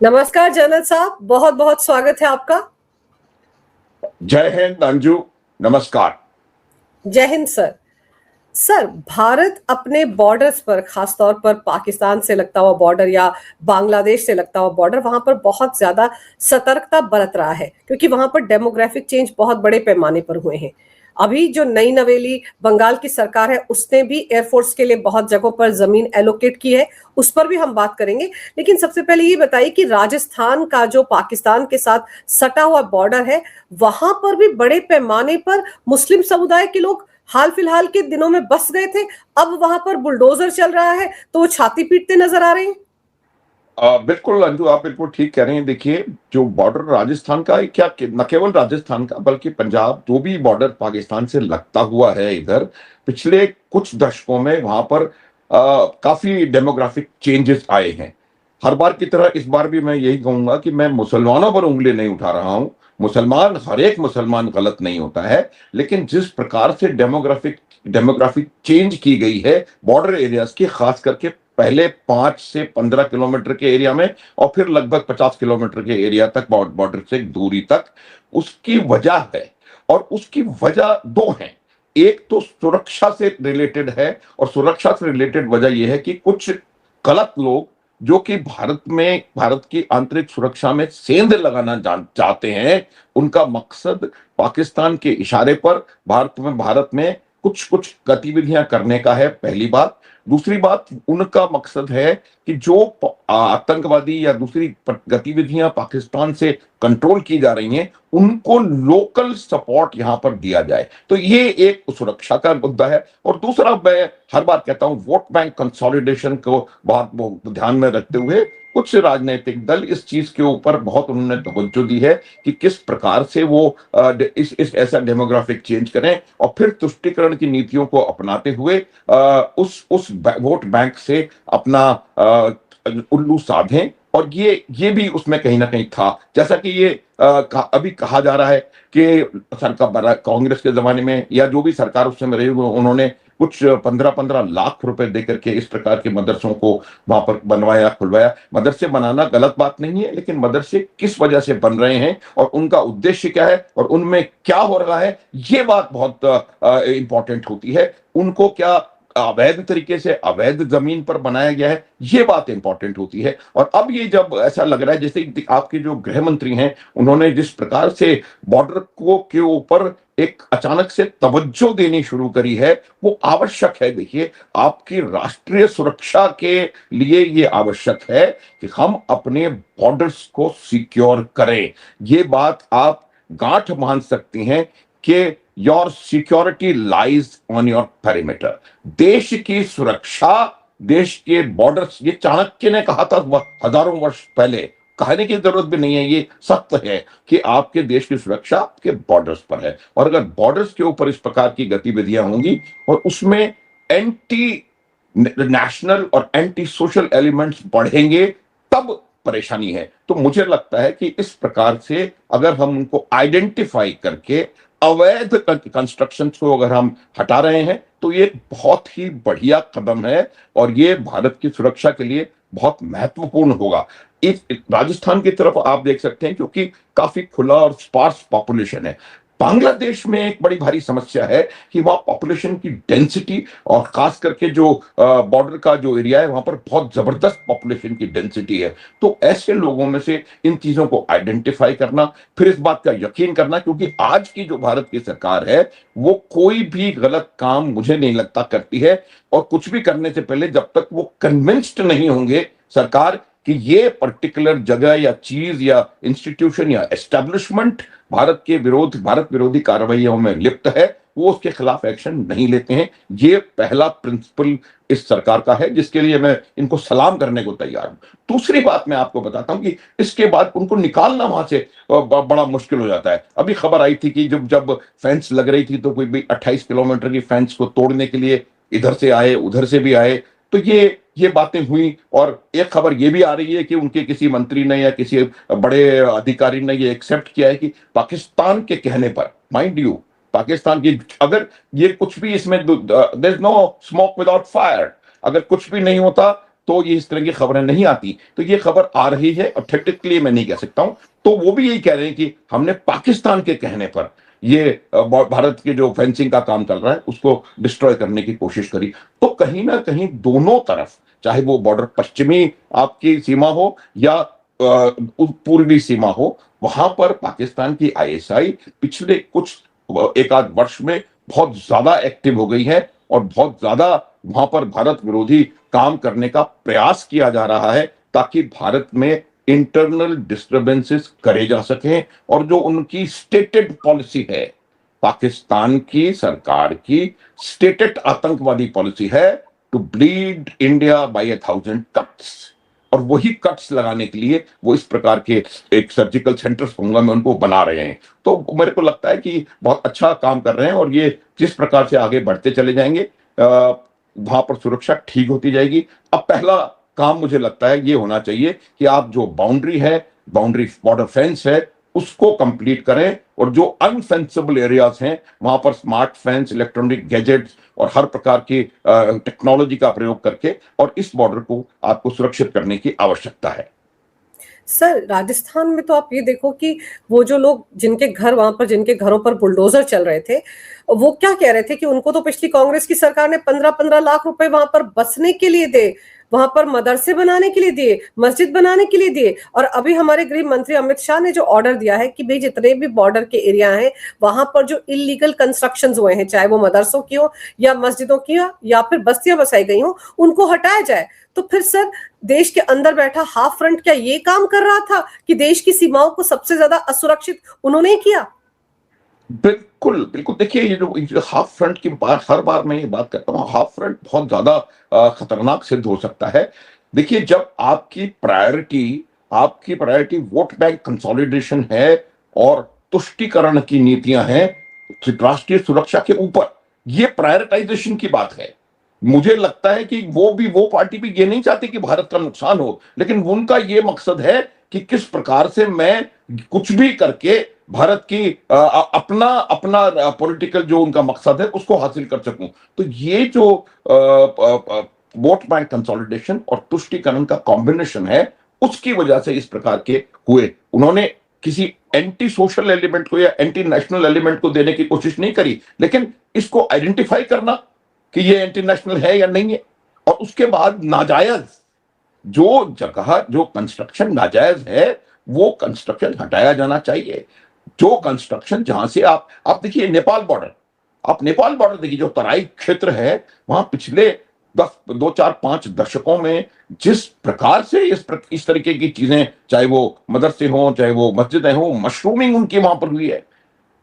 नमस्कार जनरल साहब, बहुत बहुत स्वागत है आपका। जय हिंद अंजू। नमस्कार। जय हिंद सर। सर, भारत अपने बॉर्डर्स पर, खासतौर पर पाकिस्तान से लगता हुआ बॉर्डर या बांग्लादेश से लगता हुआ बॉर्डर, वहां पर बहुत ज्यादा सतर्कता बरत रहा है क्योंकि वहां पर डेमोग्राफिक चेंज बहुत बड़े पैमाने पर हुए हैं। अभी जो नई नवेली बंगाल की सरकार है उसने भी एयरफोर्स के लिए बहुत जगहों पर जमीन एलोकेट की है, उस पर भी हम बात करेंगे। लेकिन सबसे पहले ये बताइए कि राजस्थान का जो पाकिस्तान के साथ सटा हुआ बॉर्डर है, वहां पर भी बड़े पैमाने पर मुस्लिम समुदाय के लोग हाल फिलहाल के दिनों में बस गए थे। अब वहां पर बुलडोजर चल रहा है तो वो छाती पीटते नजर आ रहे हैं। बिल्कुल अंजू, आप बिल्कुल ठीक कह रहे हैं। देखिए, जो बॉर्डर राजस्थान का है, क्या न केवल राजस्थान का बल्कि पंजाब, जो भी बॉर्डर पाकिस्तान से लगता हुआ है इधर, पिछले कुछ दशकों में वहां पर काफी डेमोग्राफिक चेंजेस आए हैं। हर बार की तरह इस बार भी मैं यही कहूंगा कि मैं मुसलमानों पर उंगली नहीं उठा रहा हूं। मुसलमान, हर एक मुसलमान गलत नहीं होता है, लेकिन जिस प्रकार से डेमोग्राफिक चेंज की गई है बॉर्डर एरियाज की, खास करके पहले 5 से 15 किलोमीटर के एरिया में और फिर लगभग 50 किलोमीटर के एरिया तक, बॉर्डर से दूरी तक, उसकी वजह है। और उसकी वजह दो हैं। एक तो सुरक्षा से रिलेटेड है, और सुरक्षा से रिलेटेड वजह यह है कि कुछ गलत लोग जो कि भारत की आंतरिक सुरक्षा में सेंध लगाना चाहते हैं, उनका मकसद पाकिस्तान के इशारे पर भारत में कुछ कुछ गतिविधियां करने का है, पहली बात। दूसरी बात, उनका मकसद है कि जो आतंकवादी या दूसरी गतिविधियां पाकिस्तान से कंट्रोल की जा रही हैं, उनको लोकल सपोर्ट यहां पर दिया जाए। तो ये एक सुरक्षा का मुद्दा है। और दूसरा, मैं हर बार कहता हूं, वोट बैंक कंसोलिडेशन को बहुत ध्यान में रखते हुए कुछ राजनीतिक दल इस चीज के ऊपर बहुत उन्होंने तवज्जो दी है कि किस प्रकार से वो इस ऐसा डेमोग्राफिक चेंज करें, और फिर तुष्टीकरण की नीतियों को अपनाते हुए उस वोट बैंक से अपना उल्लू साधें। और ये भी उसमें कहीं ना कहीं था, जैसा कि ये अभी कहा जा रहा है कि सरकार, कांग्रेस के जमाने में या जो भी सरकार उस समय रही, उन्होंने कुछ 15-15 लाख रुपए देकर के इस प्रकार के मदरसों को वहां पर बनवाया, खुलवाया। मदरसे बनाना गलत बात नहीं है, लेकिन मदरसे किस वजह से बन रहे हैं और उनका उद्देश्य क्या है और उनमें क्या हो रहा है, ये बात बहुत इंपॉर्टेंट होती है। उनको क्या अवैध तरीके से अवैध जमीन पर बनाया गया है, ये बात इंपॉर्टेंट होती है। और अब ये जब ऐसा लग रहा है, जैसे आपके जो गृह मंत्री हैं, उन्होंने जिस प्रकार से बॉर्डर को के ऊपर एक अचानक से तवज्जो देनी शुरू करी है, वो आवश्यक है। देखिए, आपकी राष्ट्रीय सुरक्षा के लिए ये आवश्यक है कि हम अपने बॉर्डर्स को सिक्योर करें। ये बात आप गांठ बांध सकती हैं कि your security lies on your perimeter. देश की सुरक्षा, देश के बॉर्डर्स, ये चाणक्य ने कहा था हजारों वर्ष पहले, कहने की जरूरत भी नहीं है, ये सत्य है कि आपके देश की सुरक्षा आपके बॉर्डर्स पर है। और अगर बॉर्डर्स के ऊपर इस प्रकार की गतिविधियां होंगी और उसमें एंटी नेशनल और एंटी सोशल एलिमेंट्स बढ़ेंगे, तब परेशानी है। तो मुझे लगता है कि इस प्रकार से अगर हम उनको आइडेंटिफाई करके अवैध कंस्ट्रक्शन को अगर हम हटा रहे हैं, तो ये बहुत ही बढ़िया कदम है और ये भारत की सुरक्षा के लिए बहुत महत्वपूर्ण होगा। इस राजस्थान की तरफ आप देख सकते हैं, क्योंकि काफी खुला और स्पार्स पॉपुलेशन है। बांग्लादेश में एक बड़ी भारी समस्या है कि वहां पॉपुलेशन की डेंसिटी, और खास करके जो बॉर्डर का जो एरिया है, वहां पर बहुत जबरदस्त पॉपुलेशन की डेंसिटी है। तो ऐसे लोगों में से इन चीजों को आइडेंटिफाई करना, फिर इस बात का यकीन करना, क्योंकि आज की जो भारत की सरकार है, वो कोई भी गलत काम मुझे नहीं लगता करती है। और कुछ भी करने से पहले जब तक वो कन्विंस्ड नहीं होंगे सरकार कि ये पर्टिकुलर जगह या चीज या इंस्टीट्यूशन या एस्टेब्लिशमेंट भारत विरोधी कार्रवाइयों में लिप्त है, वो उसके खिलाफ एक्शन नहीं लेते हैं। ये पहला प्रिंसिपल इस सरकार का है, जिसके लिए मैं इनको सलाम करने को तैयार हूं। दूसरी बात मैं आपको बताता हूं कि इसके बाद उनको निकालना वहां से बड़ा मुश्किल हो जाता है। अभी खबर आई थी कि जब जब फेंस लग रही थी, तो कोई भी 28 किलोमीटर की फेंस को तोड़ने के लिए इधर से आए, उधर से भी आए। तो ये बातें हुई। और एक खबर ये भी आ रही है कि उनके किसी मंत्री ने या किसी बड़े अधिकारी ने ये एक्सेप्ट किया है कि पाकिस्तान के कहने पर, माइंड यू, पाकिस्तान की, अगर ये कुछ भी इसमें, there is no smoke without fire, अगर कुछ भी नहीं होता तो ये इस तरह की खबरें नहीं आती। तो ये खबर आ रही है, ऑथेंटिकली मैं नहीं कह सकता हूं। तो वो भी यही कह रहे हैं कि हमने पाकिस्तान के कहने पर ये भारत के जो फेंसिंग का काम चल रहा है उसको डिस्ट्रॉय करने की कोशिश करी। तो कहीं ना कहीं दोनों तरफ, चाहे वो बॉर्डर पश्चिमी आपकी सीमा हो या पूर्वी सीमा हो, वहां पर पाकिस्तान की आईएसआई पिछले कुछ एक आध वर्ष में बहुत ज्यादा एक्टिव हो गई है और बहुत ज्यादा वहां पर भारत विरोधी काम करने का प्रयास किया जा रहा है ताकि भारत में इंटरनल डिस्टरबेंसेस करे जा सकें। और जो उनकी स्टेटेड पॉलिसी है, पाकिस्तान की सरकार की स्टेटेड आतंकवादी पॉलिसी है to bleed India by 1000 cuts, और वही कट्स लगाने के लिए वो इस प्रकार के एक सर्जिकल सेंटर्स कहूंगा मैं उनको बना रहे हैं। तो मेरे को लगता है कि बहुत अच्छा काम कर रहे हैं और ये जिस प्रकार से आगे बढ़ते चले जाएंगे वहां पर सुरक्षा ठीक होती जाएगी। अब पहला काम मुझे लगता है ये होना चाहिए कि आप जो बाउंड्री बॉर्डर फेंस है उसको कंप्लीट करें, और जो अनफेंसेबल एरियाज हैं वहां पर स्मार्ट फेंस, इलेक्ट्रॉनिक गैजेट्स और हर प्रकार की टेक्नोलॉजी का प्रयोग करके और इस बॉर्डर को आपको सुरक्षित करने की आवश्यकता है। सर, राजस्थान में तो आप ये देखो कि वो जो लोग जिनके घर वहां पर, जिनके घरों पर बुलडोजर चल रहे थे, वो क्या कह रहे थे कि उनको तो पिछली कांग्रेस की सरकार ने 15-15 लाख रुपए वहां पर बसने के लिए दे, वहां पर मदरसे बनाने के लिए दिए, मस्जिद बनाने के लिए दिए। और अभी हमारे गृह मंत्री अमित शाह ने जो ऑर्डर दिया है कि भाई जितने भी बॉर्डर के एरिया हैं वहां पर जो इलीगल कंस्ट्रक्शंस हुए हैं, चाहे वो मदरसों की हो या मस्जिदों की हो या फिर बस्तियां बसाई गई हो, उनको हटाया जाए। तो फिर सर, देश के अंदर बैठा हाफ फ्रंट क्या ये काम कर रहा था कि देश की सीमाओं को सबसे ज्यादा असुरक्षित उन्होंने ही किया? बिल्कुल बिल्कुल, देखिए ये जो हाफ फ्रंट की बात हर बार मैं ये बात करता हूँ, हाफ फ्रंट बहुत ज्यादा खतरनाक सिद्ध हो सकता है। देखिए जब आपकी प्रायोरिटी वोट बैंक कंसोलिडेशन है और तुष्टीकरण की नीतियां हैं राष्ट्रीय सुरक्षा के ऊपर, ये प्रायोरिटाइजेशन की बात है। मुझे लगता है कि वो पार्टी भी ये नहीं चाहती कि भारत का नुकसान हो, लेकिन उनका ये मकसद है कि किस प्रकार से मैं कुछ भी करके भारत की अपना अपना पॉलिटिकल जो उनका मकसद है उसको हासिल कर सकूं। तो ये जो वोट बैंक कंसोलिडेशन और तुष्टीकरण का कॉम्बिनेशन है उसकी वजह से इस प्रकार के हुए। उन्होंने किसी एंटी सोशल एलिमेंट को या एंटी नेशनल एलिमेंट को देने की कोशिश नहीं करी, लेकिन इसको आइडेंटिफाई करना कि ये एंटी नेशनल है या नहीं है, और उसके बाद नाजायज जो कंस्ट्रक्शन नाजायज है वो कंस्ट्रक्शन हटाया जाना चाहिए। जो कंस्ट्रक्शन जहां से आप देखिए नेपाल बॉर्डर देखिए, जो तराई क्षेत्र है वहां पिछले 2 4 5 दशकों में जिस प्रकार से इस तरीके की चीजें, चाहे वो मदरसे हों चाहे वो मस्जिदें हों, मशरूमिंग उनकी वहां पर हुई है।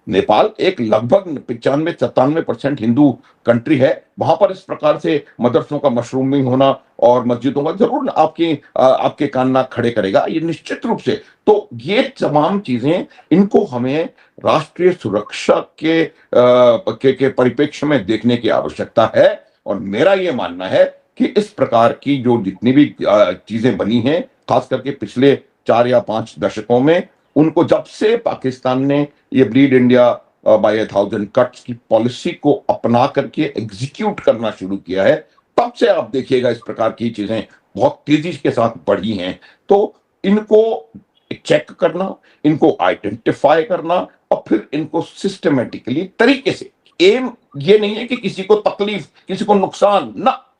नेपाल एक लगभग 95-97% हिंदू कंट्री है, वहां पर इस प्रकार से मदरसों का मशरूमिंग होना और मस्जिदों का जरूर आपके कान नाक खड़े करेगा, ये निश्चित रूप से। तो ये तमाम चीजें, इनको हमें राष्ट्रीय सुरक्षा के परिप्रेक्ष्य में देखने की आवश्यकता है। और मेरा ये मानना है कि इस प्रकार की जो जितनी भी चीजें बनी हैं, खास करके पिछले 4 या 5 दशकों में, उनको जब से पाकिस्तान ने ये ब्लीड इंडिया बाय 1000 कट्स की पॉलिसी को अपना करके एग्जीक्यूट करना शुरू किया है, तब से आप देखिएगा इस प्रकार की चीजें बहुत तेजी के साथ बढ़ी हैं। तो इनको चेक करना, इनको आइडेंटिफाई करना और फिर इनको सिस्टमेटिकली तरीके से, एम ये नहीं है कि किसी को तकलीफ, किसी को नुकसान ना,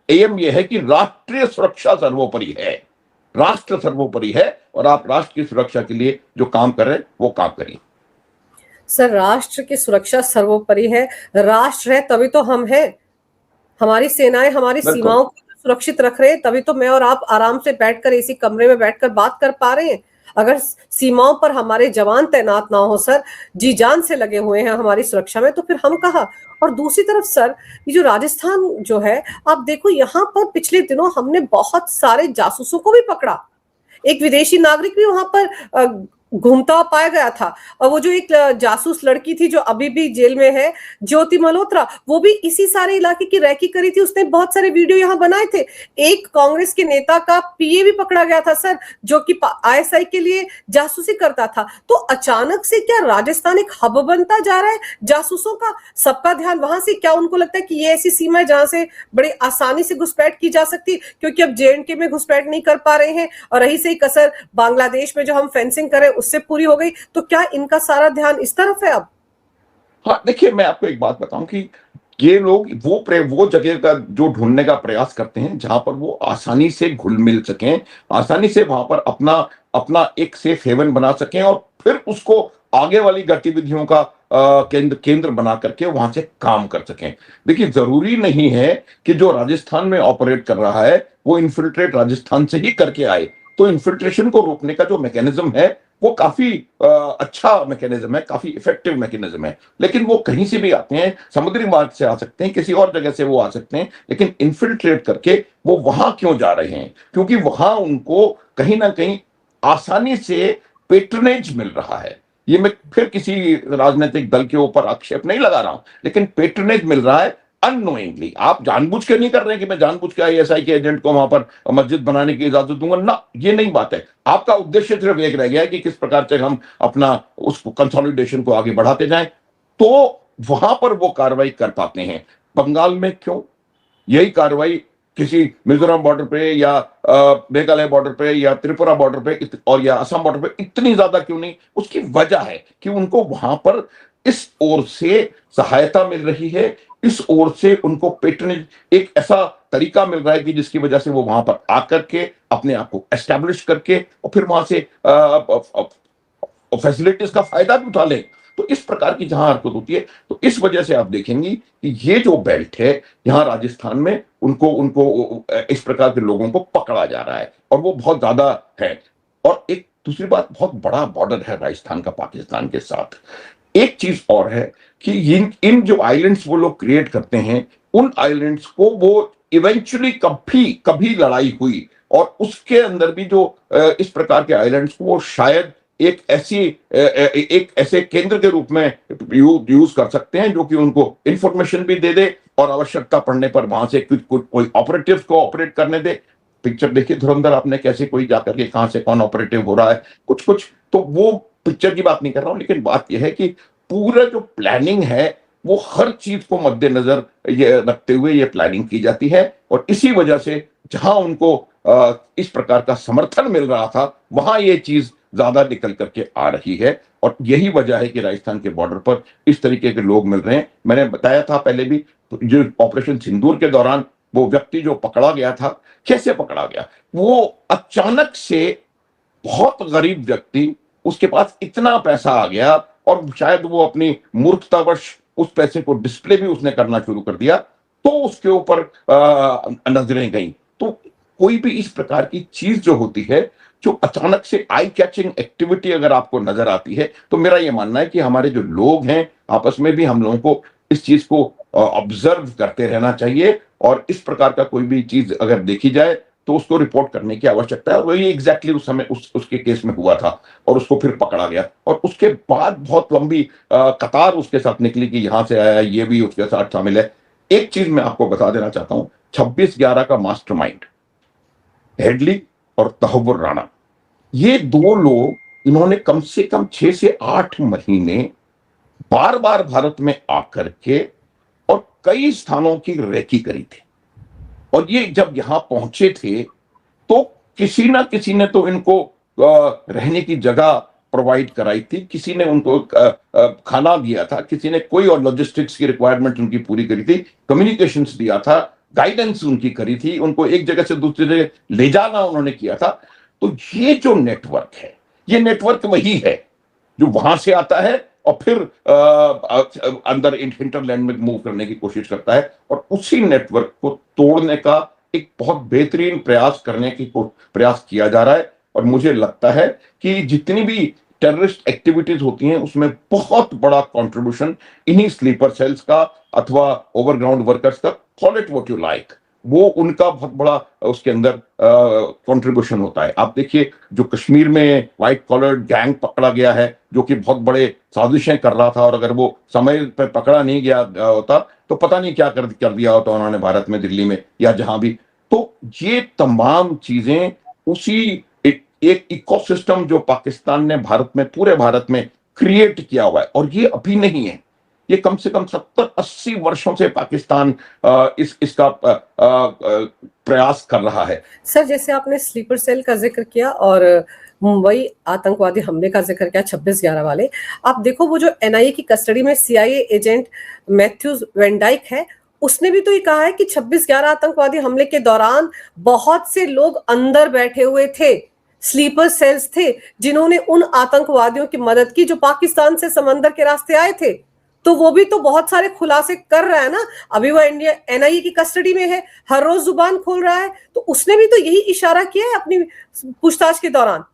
एम ये है कि राष्ट्रीय सुरक्षा सर्वोपरि है, राष्ट्र सर्वोपरि है, और आप राष्ट्र की सुरक्षा के लिए जो काम कर रहे हैं वो काम करिए। सर, राष्ट्र की सुरक्षा सर्वोपरि है, राष्ट्र है तभी तो हम हैं, हमारी सेनाएं हमारी सीमाओं को सुरक्षित रख रहे हैं, तभी तो मैं और आप आराम से बैठकर इसी कमरे में बैठकर बात कर पा रहे हैं। अगर सीमाओं पर हमारे जवान तैनात ना हो सर, जी जान से लगे हुए हैं हमारी सुरक्षा में, तो फिर हम कहाँ। और दूसरी तरफ सर, ये जो राजस्थान जो है, आप देखो यहाँ पर पिछले दिनों हमने बहुत सारे जासूसों को भी पकड़ा, एक विदेशी नागरिक भी वहां पर घूमता हुआ पाया गया था। और वो जो एक जासूस लड़की थी जो अभी भी जेल में है, ज्योति मल्होत्रा, वो भी इसी सारे इलाके की रैकी करी थी, उसने बहुत सारे वीडियो यहाँ बनाए थे। एक कांग्रेस के नेता का पीए भी पकड़ा गया था सर, जो कि आईएसआई के लिए जासूसी करता था। तो अचानक से क्या राजस्थान एक हब बनता जा रहा है जासूसों का? सबका ध्यान वहां से, क्या उनको लगता है कि ये ऐसी सीमा है जहां से बड़ी आसानी से घुसपैठ की जा सकती है? क्योंकि अब जेएंडके में घुसपैठ नहीं कर पा रहे हैं, और रही सही कसर बांग्लादेश में जो हम फेंसिंग करें उससे पूरी हो गई, तो क्या इनका सारा ध्यान इस तरफ है अब? हाँ, देखिए मैं आपको एक बात बताऊं कि ये लोग वो जगह का जो ढूंढने का प्रयास करते हैं जहां पर वो आसानी से घुल मिल सकें, आसानी से वहां पर अपना अपना एक सेफ हेवन बना सकें और फिर उसको आगे वाली गतिविधियों का केंद्र केंद्र बना करके वहां से काम कर सकें। देखिए जरूरी नहीं है कि जो राजस्थान में ऑपरेट कर रहा है वो इन्फिल्ट्रेट राजस्थान से ही करके आए। तो इन्फिल्ट्रेशन को रोकने का जो मैकेनिज्म है वो काफी अच्छा मैकेनिज्म है, काफी इफेक्टिव मैकेनिज्म है। लेकिन वो कहीं से भी आते हैं, समुद्री मार्ग से आ सकते हैं, किसी और जगह से वो आ सकते हैं, लेकिन इन्फिल्ट्रेट करके वो वहां क्यों जा रहे हैं? क्योंकि वहां उनको कहीं ना कहीं आसानी से पेट्रनेज मिल रहा है। ये मैं फिर किसी राजनीतिक दल के ऊपर आक्षेप नहीं लगा रहा हूं, लेकिन पेट्रनेज मिल रहा है अननोइंगली। आप जानबूझ के नहीं कर रहे हैं कि मैं जानबूझ के आईएसआई के एजेंट को वहां पर मस्जिद बनाने की इजाजत दूंगा ना, ये नहीं बात है। आपका उद्देश्य सिर्फ एक रह गया है कि किस प्रकार से हम अपना उस कंसोलिडेशन को आगे बढ़ाते जाएं, तो वहां पर वो कार्रवाई कर पाते हैं। बंगाल में क्यों यही कार्रवाई किसी मिजोरम बॉर्डर पे या मेघालय बॉर्डर पे या त्रिपुरा बॉर्डर पे और या असम बॉर्डर पे इतनी ज्यादा क्यों नहीं? उसकी वजह है कि उनको वहां पर इस ओर से सहायता मिल रही है, इस ओर से उनको पेट्रनेज एक ऐसा तरीका मिल रहा है कि जिसकी वजह से वो वहां पर आकर के अपने आप को एस्टेब्लिश करके और फिर वहां से फैसिलिटीज का फायदा भी उठा लें। तो इस प्रकार की जहां हरकत होती है, तो इस वजह से आप देखेंगी कि ये जो बेल्ट है यहां राजस्थान में उनको उनको इस प्रकार के लोगों को पकड़ा जा रहा है और वो बहुत ज्यादा है। और एक दूसरी बात, बहुत बड़ा बॉर्डर है राजस्थान का पाकिस्तान के साथ। एक चीज और है कि इन जो आइलैंड्स वो लोग क्रिएट करते हैं, उन आइलैंड्स को वो इवेंचुअली कभी कभी लड़ाई हुई और उसके अंदर भी जो इस प्रकार के आइलैंड्स को वो शायद एक ऐसे केंद्र के रूप में यूज कर सकते हैं जो कि उनको इंफॉर्मेशन भी दे दे और आवश्यकता पड़ने पर वहां से कोई ऑपरेटिव को ऑपरेट करने दे। पिक्चर देखिए धुरंधर आपने, कैसे कोई जाकर के कहां से कौन ऑपरेटिव हो रहा है, कुछ कुछ। तो वो पिक्चर की बात नहीं कर रहा हूं, लेकिन बात यह है कि पूरा जो प्लानिंग है वो हर चीज को मद्देनजर ये रखते हुए ये प्लानिंग की जाती है। और इसी वजह से जहां उनको इस प्रकार का समर्थन मिल रहा था वहां ये चीज ज्यादा निकल करके आ रही है। और यही वजह है कि राजस्थान के बॉर्डर पर इस तरीके के लोग मिल रहे हैं। मैंने बताया था पहले भी, जो ऑपरेशन सिंदूर के दौरान वो व्यक्ति जो पकड़ा गया था, कैसे पकड़ा गया? वो अचानक से बहुत गरीब व्यक्ति, उसके पास इतना पैसा आ गया और शायद वो अपनी मूर्खतावश उस पैसे को डिस्प्ले भी उसने करना शुरू कर दिया, तो उसके ऊपर नजरें गई। तो कोई भी इस प्रकार की चीज जो होती है, जो अचानक से आई कैचिंग एक्टिविटी अगर आपको नजर आती है, तो मेरा यह मानना है कि हमारे जो लोग हैं आपस में भी हम लोगों को इस चीज को ऑब्जर्व करते रहना चाहिए और इस प्रकार का कोई भी चीज अगर देखी जाए तो उसको रिपोर्ट करने की आवश्यकता है। वही एग्जैक्टली उस समय उसके केस में हुआ था और उसको फिर पकड़ा गया और उसके बाद बहुत लंबी कतार उसके साथ निकली कि यहां से आया, ये भी उसके साथ शामिल है। एक चीज मैं आपको बता देना चाहता हूं, 26/11 का मास्टरमाइंड हेडली और तहव्वुर राणा, ये दो लोग, इन्होंने कम से कम 6 से 8 महीने बार बार भारत में आकर के और कई स्थानों की रेकी करी थी। और ये जब यहां पहुंचे थे तो किसी ना किसी ने तो इनको रहने की जगह प्रोवाइड कराई थी, किसी ने उनको खाना दिया था, किसी ने कोई और लॉजिस्टिक्स की रिक्वायरमेंट उनकी पूरी करी थी, कम्युनिकेशंस दिया था, गाइडेंस उनकी करी थी, उनको एक जगह से दूसरी जगह ले जाना उन्होंने किया था। तो ये जो नेटवर्क है, ये नेटवर्क वही है जो वहां से आता है और फिर अंदर हिंटरलैंड में मूव करने की कोशिश करता है और उसी नेटवर्क को तोड़ने का एक बहुत बेहतरीन प्रयास करने की प्रयास किया जा रहा है। और मुझे लगता है कि जितनी भी टेररिस्ट एक्टिविटीज होती हैं उसमें बहुत बड़ा कंट्रीब्यूशन इन्हीं स्लीपर सेल्स का अथवा ओवरग्राउंड वर्कर्स का, call it what you like, वो उनका बहुत बड़ा उसके अंदर कंट्रीब्यूशन होता है। आप देखिए जो कश्मीर में व्हाइट कॉलर गैंग पकड़ा गया है, जो कि बहुत बड़े साजिशें कर रहा था, और अगर वो समय पे पकड़ा नहीं गया होता तो पता नहीं क्या कर दिया होता उन्होंने भारत में, दिल्ली में या जहां भी। तो ये तमाम चीजें उसी एक इकोसिस्टम जो पाकिस्तान ने भारत में, पूरे भारत में क्रिएट किया हुआ है, और ये अभी नहीं है, ये कम से कम 70-80 वर्षों से पाकिस्तान इसका प्रयास कर रहा है। सर जैसे आपने स्लीपर सेल का जिक्र किया और मुंबई आतंकवादी हमले का जिक्र किया 26/11 वाले, आप देखो वो जो एनआईए की कस्टडी में सीआईए एजेंट मैथ्यूज वेंडाइक है, उसने भी तो ये कहा है कि 26/11 आतंकवादी हमले के दौरान बहुत से लोग अंदर बैठे हुए थे, स्लीपर सेल्स थे, जिन्होंने उन आतंकवादियों की मदद की जो पाकिस्तान से समंदर के रास्ते आए थे। तो वो भी तो बहुत सारे खुलासे कर रहा है ना। अभी वो इंडिया एनआईए की कस्टडी में है, हर रोज जुबान खोल रहा है, तो उसने भी तो यही इशारा किया है अपनी पूछताछ के दौरान।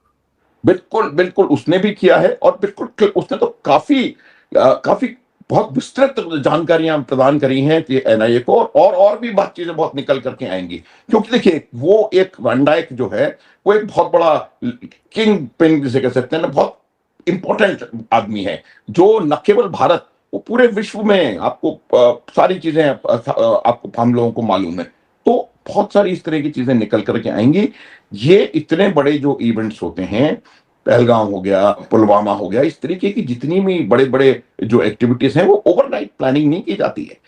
बिल्कुल बिल्कुल उसने भी किया है, और बिल्कुल उसने तो काफी बहुत विस्तृत जानकारियां प्रदान करी हैं कि एनआईए को, और भी बात चीजें बहुत निकल करके आएंगी। क्योंकि देखिए वो एक वैन डाइक जो है, वो एक बहुत बड़ा किंग पिन जिसे कह सकते हैं ना, बहुत इंपॉर्टेंट आदमी है, जो न केवल भारत, वो पूरे विश्व में आपको सारी चीजें आपको हम लोगों को मालूम है। तो बहुत सारी इस तरह की चीजें निकल करके आएंगी। ये इतने बड़े जो इवेंट्स होते हैं, पहलगाम हो गया, पुलवामा हो गया, इस तरीके की जितनी भी बड़े बड़े जो एक्टिविटीज हैं, वो ओवरनाइट प्लानिंग नहीं की जाती है।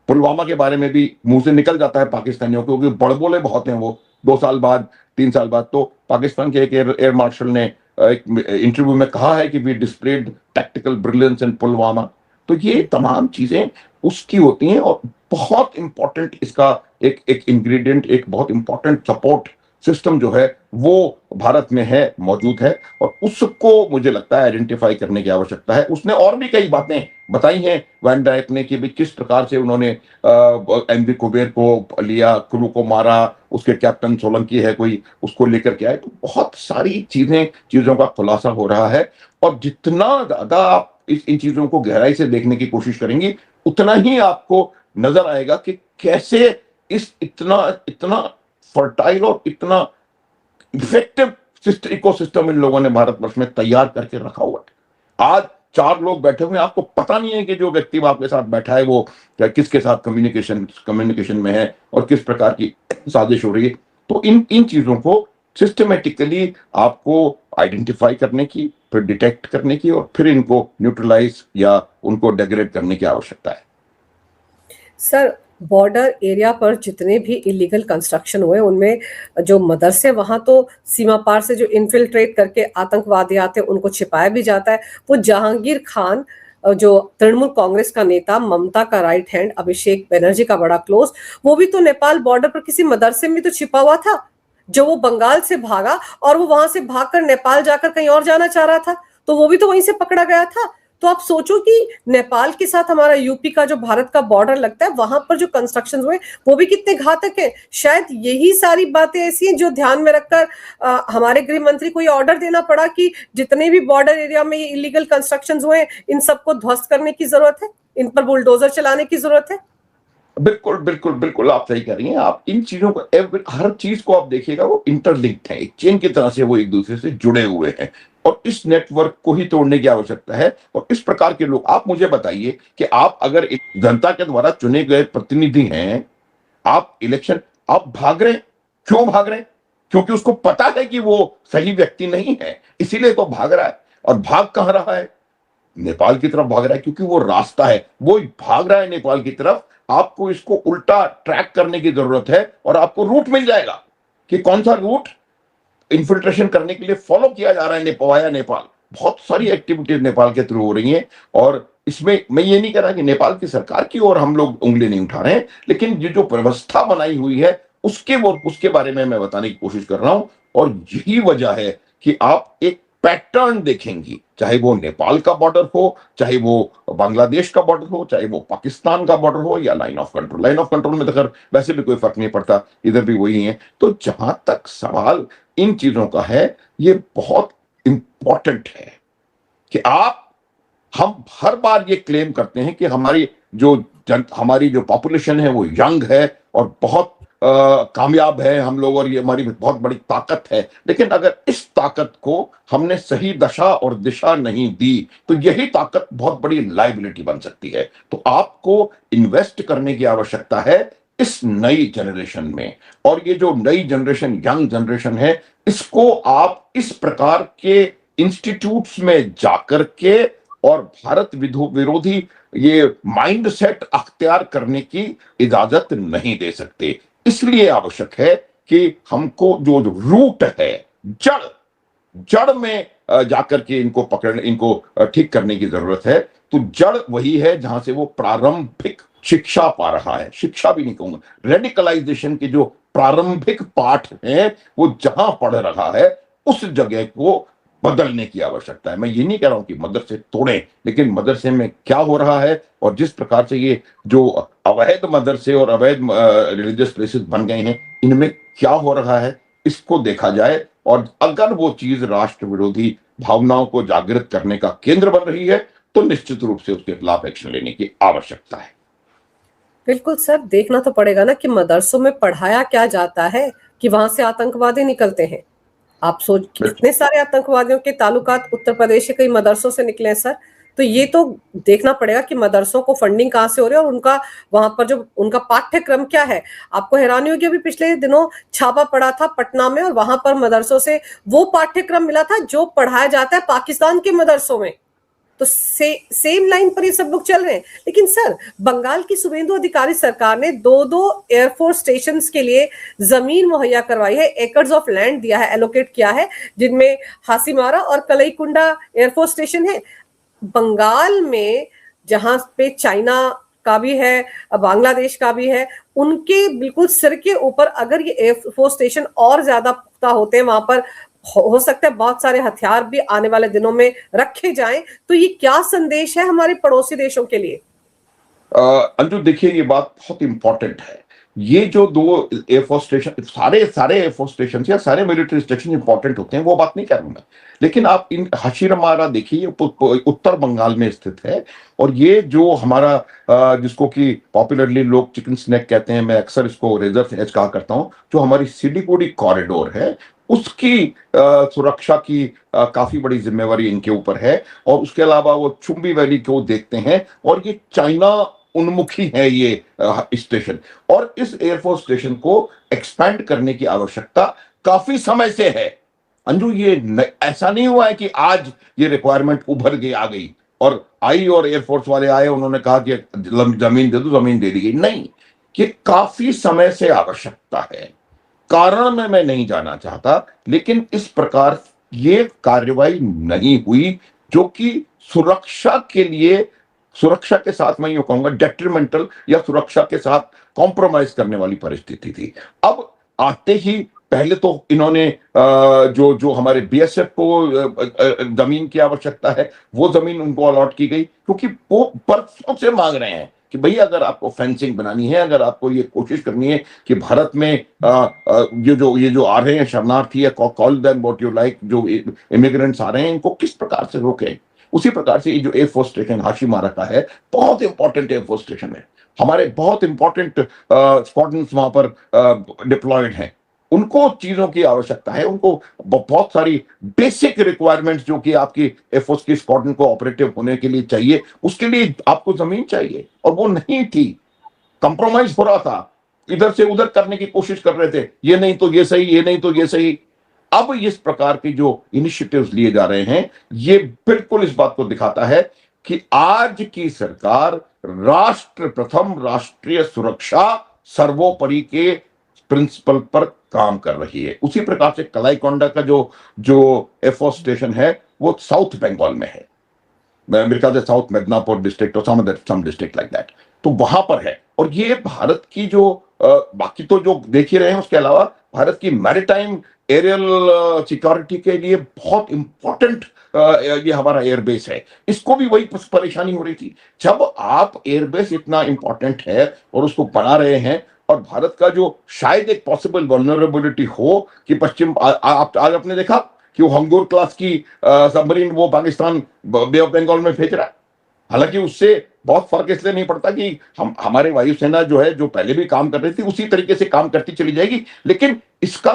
पुलवामा के बारे में भी मुंह से निकल जाता है पाकिस्तानियों को, क्योंकि बड़बोले बहुत हैं वो। 2 साल बाद, 3 साल बाद तो पाकिस्तान के एक एयर मार्शल ने एक इंटरव्यू में कहा है कि वी डिस्प्लेड टैक्टिकल ब्रिलियंस इन पुलवामा। तो ये तमाम चीजें उसकी होती हैं, और बहुत इंपॉर्टेंट इसका एक एक इंग्रेडिएंट, एक बहुत इंपॉर्टेंट सपोर्ट सिस्टम जो है वो भारत में है, मौजूद है, और उसको मुझे लगता है आइडेंटिफाई करने की आवश्यकता है। उसने और भी कई बातें बताई हैं वैन डाइक ने, कि किस प्रकार से उन्होंने एमवी कुबेर को लिया, क्रू को मारा, उसके कैप्टन सोलंकी है कोई, उसको लेकर के आए। तो बहुत सारी चीजों का खुलासा हो रहा है, और जितना ज्यादा आप इन चीजों को गहराई से देखने की कोशिश करेंगी, उतना ही आपको नजर आएगा कि कैसे इस इतना इतना फर्टाइल और इतना इफेक्टिव इकोसिस्टम इन लोगों ने भारतवर्ष में तैयार करके रखा हुआ है। आज 4 लोग बैठे हुए हैं, आपको पता नहीं है कि जो व्यक्ति आपके साथ बैठा है वो किसके साथ कम्युनिकेशन में है, और किस प्रकार की साजिश हो रही है। तो इन चीजों को सिस्टमेटिकली आपको आइडेंटिफाई करने की, फिर डिटेक्ट करने की, और फिर इनको न्यूट्रलाइज या उनको डेग्रेड करने की आवश्यकता है। सर बॉर्डर एरिया पर जितने भी इलीगल कंस्ट्रक्शन हुए, उनमें जो मदरसे, वहां तो सीमा पार से जो इन्फिल्ट्रेट करके आतंकवादी आते हैं उनको छिपाया भी जाता है। वो जहांगीर खान जो तृणमूल कांग्रेस का नेता, ममता का राइट हैंड, अभिषेक बनर्जी का बड़ा क्लोज, वो भी तो नेपाल बॉर्डर पर किसी मदरसे में तो छिपा हुआ था, जो वो बंगाल से भागा और वो वहां से भागकर नेपाल जाकर कहीं और जाना चाह रहा था, तो वो भी तो वहीं से पकड़ा गया था। तो आप सोचो कि नेपाल के साथ हमारा यूपी का जो भारत का बॉर्डर लगता है, वहां पर जो कंस्ट्रक्शन हुए वो भी कितने घातक है। शायद यही सारी बातें ऐसी हैं जो ध्यान में रखकर हमारे गृह मंत्री को ये ऑर्डर देना पड़ा कि जितने भी बॉर्डर एरिया में ये इलीगल कंस्ट्रक्शन हुए, इन सबको ध्वस्त करने की जरूरत है, इन पर बुलडोजर चलाने की जरूरत है। बिल्कुल बिल्कुल बिल्कुल आप सही कह रही हैं। आप इन चीजों को, हर चीज को आप देखिएगा, वो इंटरलिंक्ड है, एक चेन की तरह से वो एक दूसरे से जुड़े हुए हैं, और इस नेटवर्क को ही तोड़ने की आवश्यकता है। और इस प्रकार के लोग, आप मुझे बताइए कि आप अगर एक जनता के द्वारा चुने गए प्रतिनिधि हैं, आप इलेक्शन, आप भाग रहे हैं, क्यों भाग रहे हैं? क्योंकि उसको पता है कि वो सही व्यक्ति नहीं है, इसीलिए तो भाग रहा है। और भाग कहां रहा है? नेपाल की तरफ भाग रहा है, क्योंकि वो रास्ता है, वो भाग रहा है नेपाल की तरफ। आपको इसको उल्टा ट्रैक करने की जरूरत है, और आपको रूट मिल जाएगा कि कौन सा रूट इन्फिल्ट्रेशन करने के लिए फॉलो किया जा रहा है वाया नेपाल। बहुत सारी एक्टिविटीज नेपाल के थ्रू हो रही हैं, और इसमें मैं ये नहीं कह रहा कि नेपाल की सरकार की ओर हम लोग उंगली नहीं उठा रहे हैं, लेकिन ये जो व्यवस्था बनाई हुई है उसके बारे में मैं बताने की कोशिश कर रहा हूं। और यही वजह है कि आप एक पैटर्न देखेंगी, चाहे वो नेपाल का बॉर्डर हो, चाहे वो बांग्लादेश का बॉर्डर हो, चाहे वो पाकिस्तान का बॉर्डर हो, या line of control. Line of control में तो खैर वैसे भी कोई फर्क नहीं पड़ता, इधर भी वही है। तो जहां तक सवाल इन चीजों का है, ये बहुत इंपॉर्टेंट है कि हम हर बार ये क्लेम करते हैं कि हमारी जो पॉपुलेशन है वो यंग है, और बहुत कामयाब है हम लोग और ये हमारी बहुत बड़ी ताकत है, लेकिन अगर इस ताकत को हमने सही दशा और दिशा नहीं दी तो यही ताकत बहुत बड़ी लायबिलिटी बन सकती है। तो आपको इन्वेस्ट करने की आवश्यकता है इस नई जनरेशन में, और ये जो नई जनरेशन, यंग जनरेशन है, इसको आप इस प्रकार के इंस्टीट्यूट्स में जाकर के और भारत विरोधी ये माइंडसेट अख्तियार करने की इजाजत नहीं दे सकते। इसलिए आवश्यक है कि हमको जो रूट है, जड़ जड़ में जाकर के इनको पकड़ने, इनको ठीक करने की जरूरत है। तो जड़ वही है जहां से वो प्रारंभिक शिक्षा पा रहा है, शिक्षा भी नहीं कहूंगा, रेडिकलाइजेशन के जो प्रारंभिक पाठ हैं वो जहां पढ़ रहा है उस जगह को बदलने की आवश्यकता है। मैं ये नहीं कह रहा हूं कि मदरसे तोड़ें, लेकिन मदरसे में क्या हो रहा है और जिस प्रकार से ये जो अवैध मदरसे और अवैध रिलीजियस प्लेसेस बन गए हैं, इनमें क्या हो रहा है इसको देखा जाए, और अगर वो चीज राष्ट्र विरोधी भावनाओं को जागृत करने का केंद्र बन रही है तो निश्चित रूप से उसके खिलाफ एक्शन लेने की आवश्यकता है। बिल्कुल सर, देखना तो पड़ेगा ना कि मदरसों में पढ़ाया क्या जाता है कि वहां से आतंकवादी निकलते हैं। आप सोच, कितने सारे आतंकवादियों के ताल्लुकात उत्तर प्रदेश के कई मदरसों से निकले हैं सर। तो ये तो देखना पड़ेगा कि मदरसों को फंडिंग कहाँ से हो रही है और उनका वहां पर जो उनका पाठ्यक्रम क्या है। आपको हैरानी होगी, अभी पिछले दिनों छापा पड़ा था पटना में और वहां पर मदरसों से वो पाठ्यक्रम मिला था जो पढ़ाया जाता है पाकिस्तान के मदरसों में। तो सेम लाइन पर ये सब लोग चल रहे हैं। लेकिन सर, बंगाल की शुभेंदु अधिकारी सरकार ने 2-2 एयरफोर्स स्टेशन के लिए जमीन मुहैया करवाई है, एकर्स ऑफ लैंड दिया है, एलोकेट किया है, जिनमें हासीमारा और कलईकुंडा एयरफोर्स स्टेशन है। बंगाल में जहां पे चाइना का भी है, बांग्लादेश का भी है, उनके बिल्कुल सिर के ऊपर अगर ये एयरफोर्स स्टेशन और ज्यादा पुख्ता होते हैं, वहां पर हो सकता है बहुत सारे हथियार भी आने वाले दिनों में रखे जाएं, तो ये क्या संदेश है हमारे पड़ोसी देशों के लिए? अंजू देखिए, ये बात बहुत इंपॉर्टेंट है। ये जो 2 एयरफोर्स स्टेशन, सारे एयरफोर्स स्टेशन या सारे मिलिट्री स्टेशन इंपॉर्टेंट होते हैं, वो बात नहीं कर रहा मैं, लेकिन आप इन हाशीमारा देखिए, उत्तर बंगाल में स्थित है। और ये जो हमारा जिसको कि पॉपुलरली लोग चिकन स्नैक कहते हैं, मैं अक्सर इसको रेजर एज कहा करता हूं, जो हमारी सिलीगुड़ी कॉरिडोर है उसकी सुरक्षा की काफी बड़ी जिम्मेवारी इनके ऊपर है। और उसके अलावा वो चुंबी वैली को देखते हैं, और ये चाइना उन्मुखी है ये स्टेशन, और इस एयरफोर्स स्टेशन को एक्सपैंड करने की आवश्यकता काफी समय से है। अंजू, ये ऐसा नहीं हुआ है कि आज ये रिक्वायरमेंट उभर के आ गई और आई और एयरफोर्स वाले आए, उन्होंने कहा कि जमीन दे दो, जमीन दे दी गई। नहीं, ये काफी समय से आवश्यकता है। कारण में मैं नहीं जाना चाहता, लेकिन इस प्रकार ये कार्रवाई नहीं हुई जो कि सुरक्षा के लिए, सुरक्षा के साथ मैं यूं कहूंगा डेट्रीमेंटल या सुरक्षा के साथ कॉम्प्रोमाइज करने वाली परिस्थिति थी। अब आते ही पहले तो इन्होंने जो हमारे बीएसएफ को जमीन की आवश्यकता है, वो जमीन उनको अलॉट की गई, क्योंकि वो बरसों से मांग रहे हैं कि भैया अगर आपको फेंसिंग बनानी है, अगर आपको ये कोशिश करनी है कि भारत में ये जो आ रहे हैं शरणार्थी या call them what you like, जो इमिग्रेंट्स आ रहे हैं, इनको किस प्रकार से रोकें। उसी प्रकार से ये जो एयरफोर्स स्टेशन हाशीमारा का है, बहुत इंपॉर्टेंट एयरफोर्स स्टेशन है, हमारे बहुत इंपॉर्टेंट स्क्वाड्रन्स वहां पर डिप्लॉयड हैं, उनको चीजों की आवश्यकता है, उनको बहुत सारी बेसिक रिक्वायरमेंट्स जो कि आपकी एयरफोर्स की स्क्वाड्रन को ऑपरेटिव होने के लिए चाहिए, उसके लिए आपको जमीन चाहिए, और वो नहीं थी। कंप्रोमाइज हो रहा था, इधर से उधर करने की कोशिश कर रहे थे, ये नहीं तो ये सही, ये नहीं तो ये सही। अब इस प्रकार की जो इनिशिएटिव्स लिए जा रहे हैं, ये बिल्कुल इस बात को दिखाता है कि आज की सरकार राष्ट्र प्रथम, राष्ट्रीय सुरक्षा सर्वोपरि के प्रिंसिपल पर काम कर रही है। उसी प्रकार से कलाईकोंडा का जो एयरफोर्स स्टेशन है वो साउथ बंगाल में है, मेरे ख्याल से साउथ मिदनापुर डिस्ट्रिक्ट और सम डिस्ट्रिक्ट लाइक दैट, तो वहां पर है। और ये भारत की जो बाकी तो जो देख ही रहे हैं, उसके अलावा भारत की मैरिटाइम एरियल सिक्योरिटी के लिए बहुत इंपॉर्टेंट ये हमारा एयरबेस है। इसको भी वही परेशानी हो रही थी। जब आप एयरबेस इतना इंपॉर्टेंट है और उसको बना रहे हैं, और भारत का जो शायद एक पॉसिबल वल्नरेबिलिटी हो कि पश्चिम, आप आज आपने देखा कि वो हंगूर क्लास की सबमरीन वो पाकिस्तान बे ऑफ बंगाल में भेज रहा है, हालांकि उससे बहुत फर्क इसलिए नहीं पड़ता कि हम हमारे वायुसेना जो है, जो पहले भी काम कर रही थी उसी तरीके से काम करती चली जाएगी, लेकिन इसका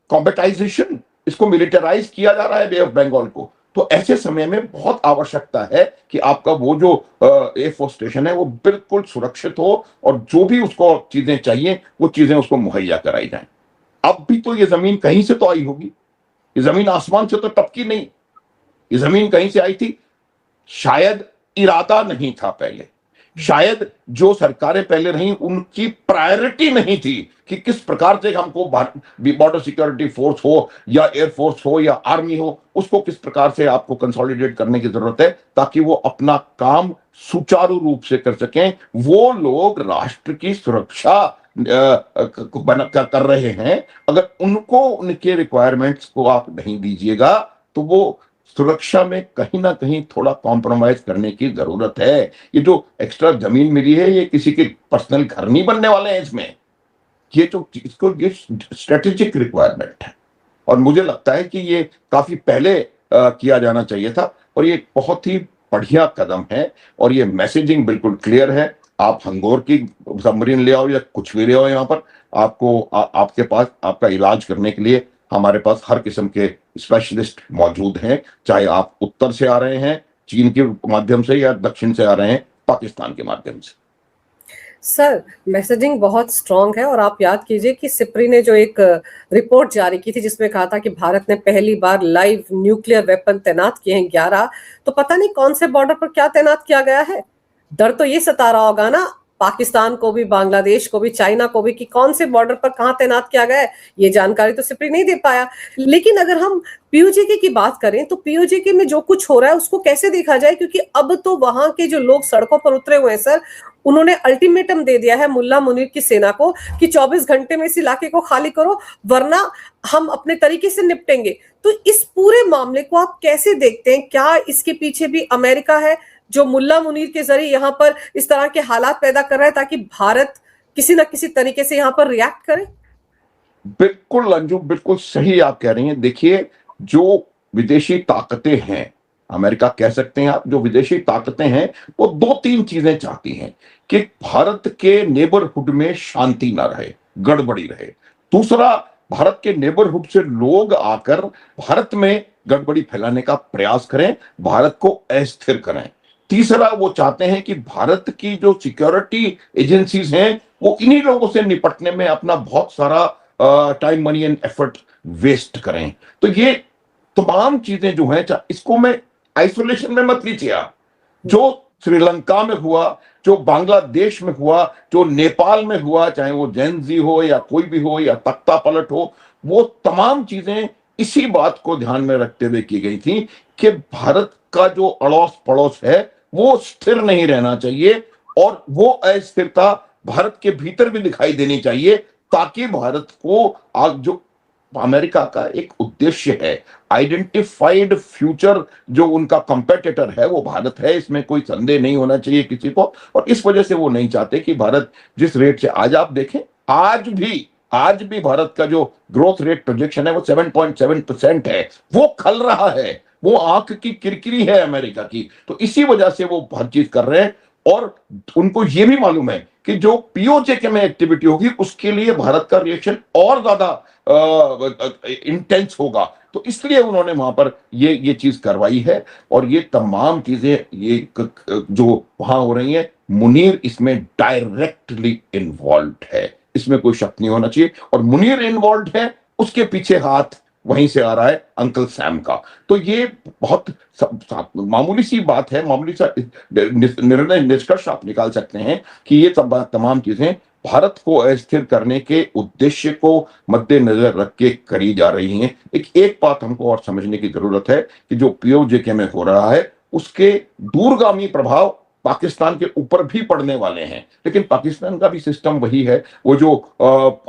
कॉम्बेटाइजेशन, इसको मिलिटराइज किया जा रहा है बे ऑफ बंगाल को। तो ऐसे समय में बहुत आवश्यकता है कि आपका वो जो एयरफोर्स स्टेशन है वो बिल्कुल सुरक्षित हो, और जो भी उसको चीजें चाहिए वो चीजें उसको मुहैया कराई जाए। अब भी तो ये जमीन कहीं से तो आई होगी, ये जमीन आसमान से तो टपकी नहीं, ये जमीन कहीं से आई थी। शायद इरादा नहीं था पहले, शायद जो सरकारें पहले रही उनकी प्रायोरिटी नहीं थी कि किस प्रकार से हमको बॉर्डर सिक्योरिटी फोर्स हो या एयरफोर्स हो या आर्मी हो, उसको किस प्रकार से आपको कंसोलिडेट करने की जरूरत है ताकि वो अपना काम सुचारू रूप से कर सकें। वो लोग राष्ट्र की सुरक्षा कर रहे हैं, अगर उनको उनके रिक्वायरमेंट्स को आप नहीं दीजिएगा तो वो सुरक्षा में कहीं ना कहीं थोड़ा कॉम्प्रोमाइज करने की जरूरत है। ये जो एक्स्ट्रा जमीन मिली है ये किसी के पर्सनल घर नहीं बनने वाले हैं इसमें, ये जो इसको ये स्ट्रेटेजिक रिक्वायरमेंट है, और मुझे लगता है कि ये काफी पहले किया जाना चाहिए था, और ये बहुत ही बढ़िया कदम है, और ये मैसेजिंग बिल्कुल क्लियर है। आप हंगोर की सबमरीन ले आओ या कुछ भी ले आओ, यहाँ पर आपको आपके पास आपका इलाज करने के लिए हमारे पास हर किस्म के स्पेशलिस्ट मौजूद हैं, चाहे आप उत्तर से आ रहे हैं चीन के माध्यम से या दक्षिण से आ रहे हैं पाकिस्तान के माध्यम से। सर, मैसेजिंग बहुत स्ट्रांग है, और आप याद कीजिए कि सिप्री ने जो एक रिपोर्ट जारी की थी जिसमें कहा था कि भारत ने पहली बार लाइव न्यूक्लियर वेपन तैनात किए हैं 11, तो पता नहीं कौन से बॉर्डर पर क्या तैनात किया गया है। डर तो ये सता रहा होगा ना पाकिस्तान को भी, बांग्लादेश को भी, चाइना को भी, कि कौन से बॉर्डर पर कहां तैनात किया गया है। ये जानकारी तो सिप्री नहीं दे पाया। लेकिन अगर हम पीओजेके की बात करें तो पीओजेके में जो कुछ हो रहा है उसको कैसे देखा जाए, क्योंकि अब तो वहां के जो लोग सड़कों पर उतरे हुए हैं सर, उन्होंने अल्टीमेटम दे दिया है मुल्ला मुनीर की सेना को कि 24 घंटे में इस इलाके को खाली करो, वरना हम अपने तरीके से निपटेंगे। तो इस पूरे मामले को आप कैसे देखते हैं? क्या इसके पीछे भी अमेरिका है जो मुल्ला मुनीर के जरिए यहाँ पर इस तरह के हालात पैदा कर रहा है ताकि भारत किसी न किसी तरीके से यहाँ पर रिएक्ट करे? बिल्कुल अंजू, बिल्कुल सही आप कह रही हैं। देखिए, जो विदेशी ताकतें हैं, अमेरिका कह सकते हैं आप, जो विदेशी ताकतें हैं वो दो तीन चीजें चाहती हैं कि भारत के नेबरहुड में शांति ना रहे, गड़बड़ी रहे। दूसरा, भारत के नेबरहुड से लोग आकर भारत में गड़बड़ी फैलाने का प्रयास करें, भारत को अस्थिर करें। तीसरा, वो चाहते हैं कि भारत की जो सिक्योरिटी एजेंसीज हैं वो इन्हीं लोगों से निपटने में अपना बहुत सारा time, money and effort waste करें। तो ये तमाम चीजें जो हैं, इसको मैं आइसोलेशन में मत लीजिए आप। जो श्रीलंका में हुआ, जो बांग्लादेश में हुआ, जो नेपाल में हुआ, चाहे वो जेनजी हो या कोई भी हो या तख्ता पलट हो, वो तमाम चीजें इसी बात को ध्यान में रखते हुए की गई थी कि भारत का जो अड़ोस पड़ोस है वो स्थिर नहीं रहना चाहिए, और वो अस्थिरता भारत के भीतर भी दिखाई देनी चाहिए, ताकि भारत को आज जो अमेरिका का एक उद्देश्य है, आइडेंटिफाइड फ्यूचर, जो उनका कंपेटिटर है वो भारत है, इसमें कोई संदेह नहीं होना चाहिए किसी को। और इस वजह से वो नहीं चाहते कि भारत जिस रेट से, आज आप देखें, आज भी भारत का जो ग्रोथ रेट प्रोजेक्शन है वो 7.7% है, वो खल रहा है, वो आंख की किरकिरी है अमेरिका की। तो इसी वजह से वो हर चीज कर रहे हैं, और उनको ये भी मालूम है कि जो पीओजेके में एक्टिविटी होगी उसके लिए भारत का रिएक्शन और ज्यादा इंटेंस होगा। तो इसलिए उन्होंने वहां पर ये चीज करवाई है, और ये तमाम चीजें ये जो वहां हो रही हैं, मुनीर इसमें डायरेक्टली इन्वॉल्व है, इसमें कोई शक नहीं होना चाहिए। और मुनीर इन्वॉल्व है, उसके पीछे हाथ वहीं से आ रहा है अंकल सैम का। तो ये बहुत मामूली सी बात है, मामूली सा निर्णय, निष्कर्ष आप निकाल सकते हैं कि ये तमाम चीजें भारत को अस्थिर करने के उद्देश्य को मद्देनजर रख के करी जा रही हैं। एक बात हमको और समझने की जरूरत है कि जो पीओजेके में हो रहा है उसके दूरगामी प्रभाव पाकिस्तान के ऊपर भी पड़ने वाले हैं, लेकिन पाकिस्तान का भी सिस्टम वही है, वो जो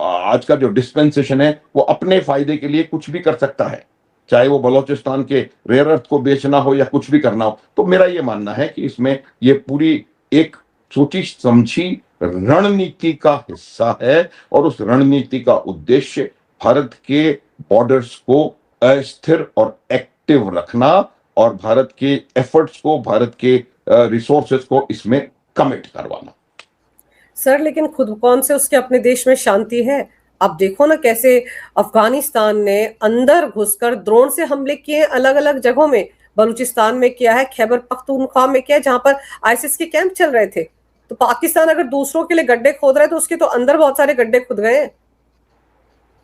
आज का जो डिस्पेंसेशन है वो अपने फायदे के लिए कुछ भी कर सकता है, चाहे वो बलोचिस्तान के रेयर अर्थ को बेचना हो या कुछ भी करना हो। तो मेरा ये मानना है कि इसमें ये पूरी एक सोची समझी रणनीति का हिस्सा है, और उस रणनीति का उद्देश्य भारत के बॉर्डर्स को अस्थिर और एक्टिव रखना, और भारत के एफर्ट्स को, भारत के रिसोर्सेज को इसमें कमिट करवाना। सर लेकिन खुद कौन से उसके अपने देश में शांति है? आप देखो ना कैसे अफगानिस्तान ने अंदर घुसकर ड्रोन से हमले किए अलग अलग जगहों में। बलूचिस्तान में किया है, खैबर पख्तूनख्वा में किया है, जहां पर आईसिस के कैंप चल रहे थे। तो पाकिस्तान अगर दूसरों के लिए गड्ढे खोद रहा है तो उसके तो अंदर बहुत सारे गड्ढे खुद गए हैं।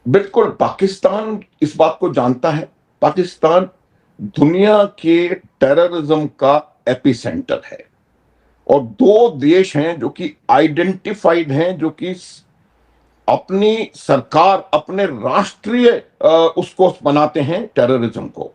बिल्कुल, पाकिस्तान इस बात को जानता है। पाकिस्तान दुनिया के टेररिज्म का एपिसेंटर है, और दो देश हैं जो कि आइडेंटिफाइड हैं, जो कि अपनी सरकार, अपने राष्ट्रीय उसको बनाते हैं टेररिज्म को।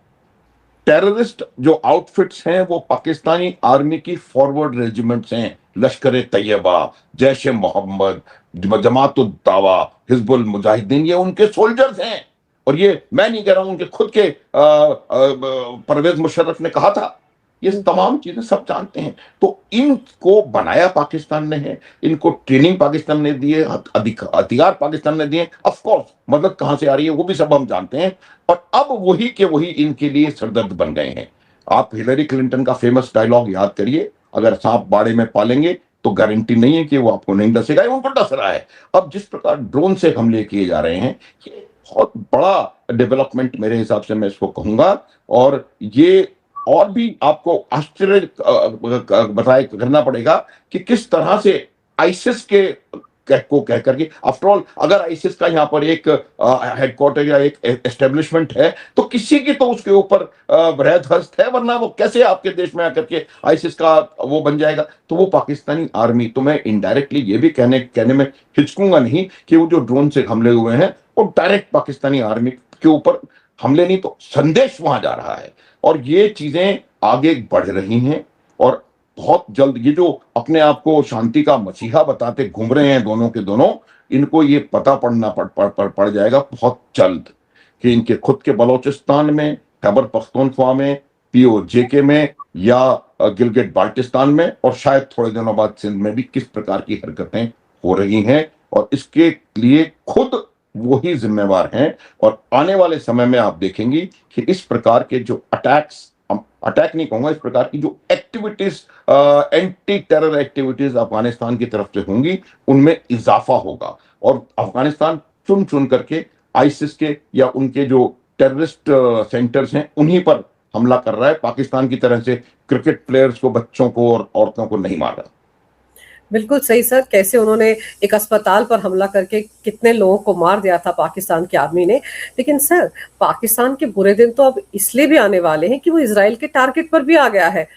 टेररिस्ट जो आउटफिट्स हैं वो पाकिस्तानी आर्मी की फॉरवर्ड रेजिमेंट्स हैं, लश्कर तैयबा, जैश ए मोहम्मद, जमात उद दावा, हिजबुल मुजाहिदीन, ये उनके सोल्जर्स हैं। और ये मैं नहीं कह रहा हूं, उनके खुद के परवेज मुशर्रफ ने कहा था। ये तमाम चीजें सब जानते हैं। तो इनको बनाया पाकिस्तान ने है, इनको ट्रेनिंग पाकिस्तान ने दी है, अधिकार पाकिस्तान ने दिए। ऑफ कोर्स मदद कहां से आ रही है वो भी सब हम जानते हैं, और अब वही के वही इनके लिए सरदर्द बन गए हैं। आप हिलरी क्लिंटन का फेमस डायलॉग याद करिए, अगर सांप बाड़े में पालेंगे तो गारंटी नहीं है कि वो आपको नहीं डसेगा, उनको डस रहा है। अब जिस प्रकार ड्रोन से हमले किए जा रहे हैं, ये बहुत बड़ा डेवलपमेंट मेरे हिसाब से मैं इसको कहूंगा। और ये और भी आपको आश्चर्य बताए करना पड़ेगा कि किस तरह से आईसिस के को कह करके, आफ्टर ऑल अगर आईसिस का यहाँ पर एक हेडक्वार्टर या एक एस्टेब्लिशमेंट है तो किसी की तो उसके ऊपर वृहद हस्त है, वरना वो कैसे आपके देश में आकर के आईसिस का वो बन जाएगा। तो वो पाकिस्तानी आर्मी, तो मैं इनडायरेक्टली ये भी कहने में हिचकूंगा नहीं कि वो जो ड्रोन से हमले हुए हैं वो डायरेक्ट पाकिस्तानी आर्मी के ऊपर हमले नहीं, तो संदेश वहां जा रहा है। और ये चीजें आगे बढ़ रही हैं, और बहुत जल्द ये जो अपने आप को शांति का मसीहा बताते घूम रहे हैं दोनों के दोनों, इनको ये पता पड़ जाएगा बहुत जल्द कि इनके खुद के बलोचिस्तान में, खैबर पख्तूनख्वा में, पीओजेके में, या गिलगिट बाल्टिस्तान में, और शायद थोड़े दिनों बाद सिंध में भी किस प्रकार की हरकतें हो रही हैं, और इसके लिए खुद वही जिम्मेवार हैं। और आने वाले समय में आप देखेंगी कि इस प्रकार के जो अटैक नहीं कहूंगा, इस प्रकार की जो activities, anti terror activities Afghanistan की तरफ से होंगी, उनमें इजाफा होगा। और अफगानिस्तान चुन चुन करके आईसिस के या उनके जो टेररिस्ट सेंटर्स हैं उन्हीं पर हमला कर रहा है। पाकिस्तान की तरह से क्रिकेट प्लेयर्स को, बच्चों को और औरतों को नहीं मार रहा। बिल्कुल सही सर, कैसे उन्होंने एक अस्पताल पर हमला करके कितने लोगों को मार दिया था पाकिस्तान की आर्मी ने। लेकिन सर पाकिस्तान के बुरे दिन तो अब इसलिए भी आने वाले हैं कि वो इजराइल के टारगेट पर भी आ गया है।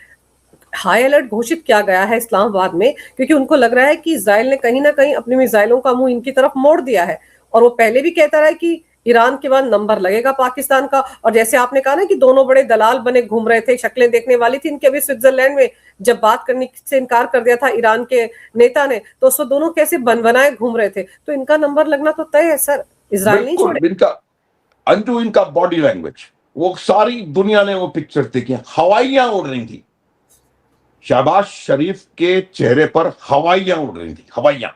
हाई अलर्ट घोषित किया गया है इस्लामाबाद में, क्योंकि उनको लग रहा है कि इजराइल ने कहीं ना कहीं अपनी मिसाइलों का मुंह इनकी तरफ मोड़ दिया है। और वो पहले भी कहता रहा है कि ईरान के बाद नंबर लगेगा पाकिस्तान का। और जैसे आपने कहा ना कि दोनों बड़े दलाल बने घूम रहे थे, शक्लें देखने वाली थी इनके, अभी स्विट्जरलैंड में जब बात करने से इनकार कर दिया था ईरान के नेता ने, तो उसको दोनों कैसे बनबनाए घूम रहे थे। तो इनका नंबर लगना तो तय है सर, इजराइल नहीं छोड़े। इनका अंजू, इनका बॉडी लैंग्वेज, वो सारी दुनिया ने वो पिक्चर देखी, हवाइयां उड़ रही थी, शहबाज शरीफ के चेहरे पर हवाइयां उड़ रही थी, हवाइयां,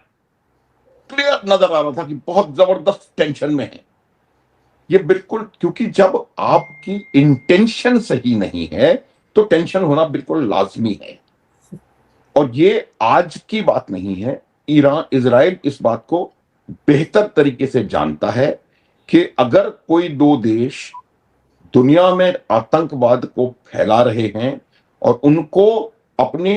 क्लियर नजर आ रहा था कि बहुत जबरदस्त टेंशन में है ये। बिल्कुल, क्योंकि जब आपकी इंटेंशन सही नहीं है तो टेंशन होना बिल्कुल लाजमी है। और ये आज की बात नहीं है, इजराइल इस बात को बेहतर तरीके से जानता है कि अगर कोई दो देश दुनिया में आतंकवाद को फैला रहे हैं और उनको अपनी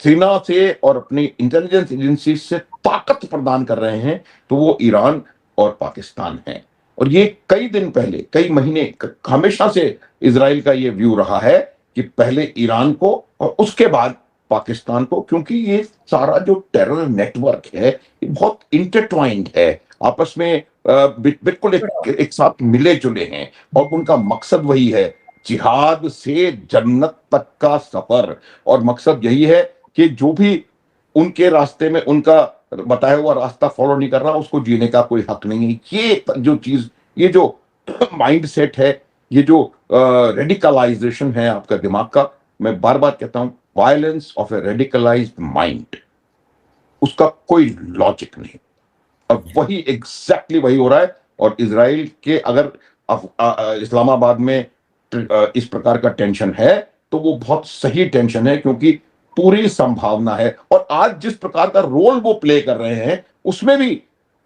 सेना से और अपनी इंटेलिजेंस एजेंसी से ताकत प्रदान कर रहे हैं, तो वो ईरान और पाकिस्तान है। और ये कई दिन पहले, कई महीने, हमेशा से इजराइल का ये व्यू रहा है कि पहले ईरान को और उसके बाद पाकिस्तान को, क्योंकि ये सारा जो टेरर नेटवर्क है ये बहुत इंटरट्वाइंड है, आपस में बिल्कुल एक साथ मिले जुले हैं, और उनका मकसद वही है, जिहाद से जन्नत तक का सफर। और मकसद यही है कि जो भी उनके रास्ते में उनका बताया हुआ रास्ता फॉलो नहीं कर रहा, उसको जीने का कोई हक नहीं है। ये जो चीज, ये जो माइंड सेट है, ये जो रेडिकलाइजेशन है आपका दिमाग का, मैं बार बार कहता हूं, violence of A radicalised mind, उसका कोई लॉजिक नहीं। और वही एग्जैक्टली वही हो रहा है। और इजराइल के अगर इस्लामाबाद में इस प्रकार का टेंशन है तो वो बहुत सही टेंशन है, क्योंकि पूरी संभावना है। और आज जिस प्रकार का रोल वो प्ले कर रहे हैं उसमें भी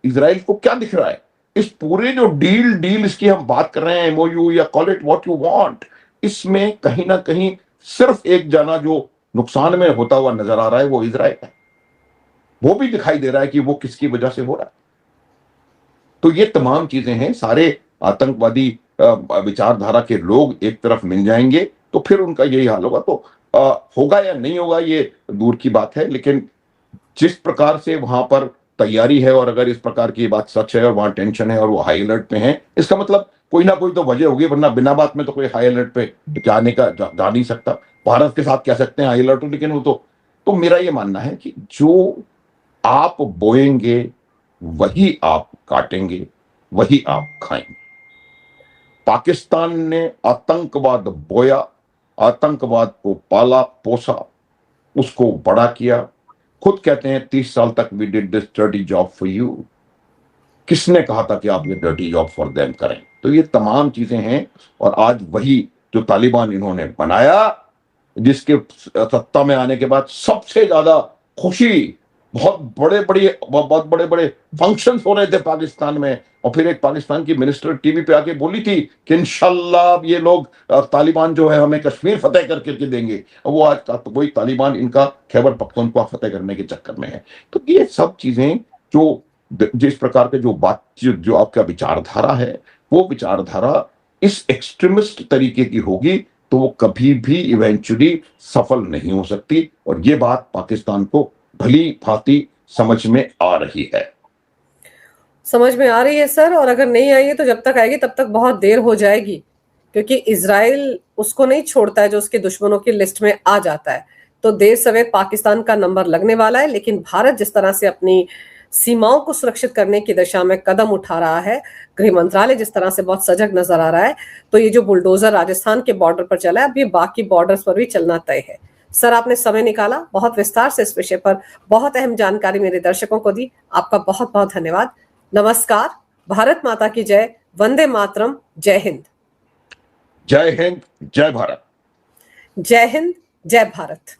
इजराइल को क्या दिख रहा है, इस पूरे जो डील इसकी हम बात कर रहे हैं, एमओयू या call it what you want, इसमें कहीं ना कहीं सिर्फ एक जना जो नुकसान में होता हुआ नजर आ रहा है वो इजराइल है। वो भी दिखाई दे रहा है कि वो किसकी वजह से हो रहा है। तो ये तमाम चीजें हैं, सारे आतंकवादी विचारधारा के लोग एक तरफ मिल जाएंगे तो फिर उनका यही हाल होगा। तो होगा या नहीं होगा ये दूर की बात है, लेकिन जिस प्रकार से वहां पर तैयारी है और अगर इस प्रकार की बात सच है और वहां टेंशन है और वो हाई अलर्ट पे हैं, इसका मतलब कोई ना कोई तो वजह होगी, वरना बिना बात में तो कोई हाई अलर्ट पे जाने का जा नहीं सकता। भारत के साथ कह सकते हैं हाई अलर्ट, लेकिन वो तो मेरा ये मानना है कि जो आप बोएंगे वही आप काटेंगे, वही आप खाएंगे। पाकिस्तान ने आतंकवाद बोया, आतंकवाद को पाला पोसा, उसको बड़ा किया। खुद कहते हैं 30 साल तक we did this dirty job for you. किसने कहा था कि आप ये डर्टी जॉब फॉर देम करें? तो ये तमाम चीजें हैं और आज वही जो तालिबान इन्होंने बनाया, जिसके सत्ता में आने के बाद सबसे ज्यादा खुशी, बहुत बड़े बड़े फंक्शंस हो रहे थे पाकिस्तान में, और फिर एक पाकिस्तान की मिनिस्टर टीवी पे आके बोली थी कि इंशाल्लाह ये लोग तालिबान जो है हमें कश्मीर फतेह करके देंगे। और वो आज वही तालिबान इनका खैबर पख्तूनख्वा फतेह करने के चक्कर में है। तो ये सब चीजें जो जिस प्रकार के जो बातचीत जो आपका विचारधारा है, वो विचारधारा इस एक्सट्रीमिस्ट तरीके की होगी तो वो कभी भी इवेंचुअली सफल नहीं हो सकती। और ये बात पाकिस्तान को भली भांति समझ में आ रही है। समझ में आ रही है सर, और अगर नहीं आई है तो जब तक आएगी तब तक बहुत देर हो जाएगी, क्योंकि इजराइल उसको नहीं छोड़ता है जो उसके दुश्मनों की लिस्ट में आ जाता है। तो देर सवेर पाकिस्तान का नंबर लगने वाला है। लेकिन भारत जिस तरह से अपनी सीमाओं को सुरक्षित करने की दिशा में कदम उठा रहा है, गृह मंत्रालय जिस तरह से बहुत सजग नजर आ रहा है, तो ये जो बुलडोजर राजस्थान के बॉर्डर पर चला है, अब ये बाकी बॉर्डर्स पर भी चलना तय है। सर, आपने समय निकाला, बहुत विस्तार से इस विषय पर बहुत अहम जानकारी मेरे दर्शकों को दी। आपका बहुत बहुत धन्यवाद। नमस्कार। भारत माता की जय। वंदे मातरम। जय हिंद। जय हिंद, जय भारत। जय हिंद, जय भारत।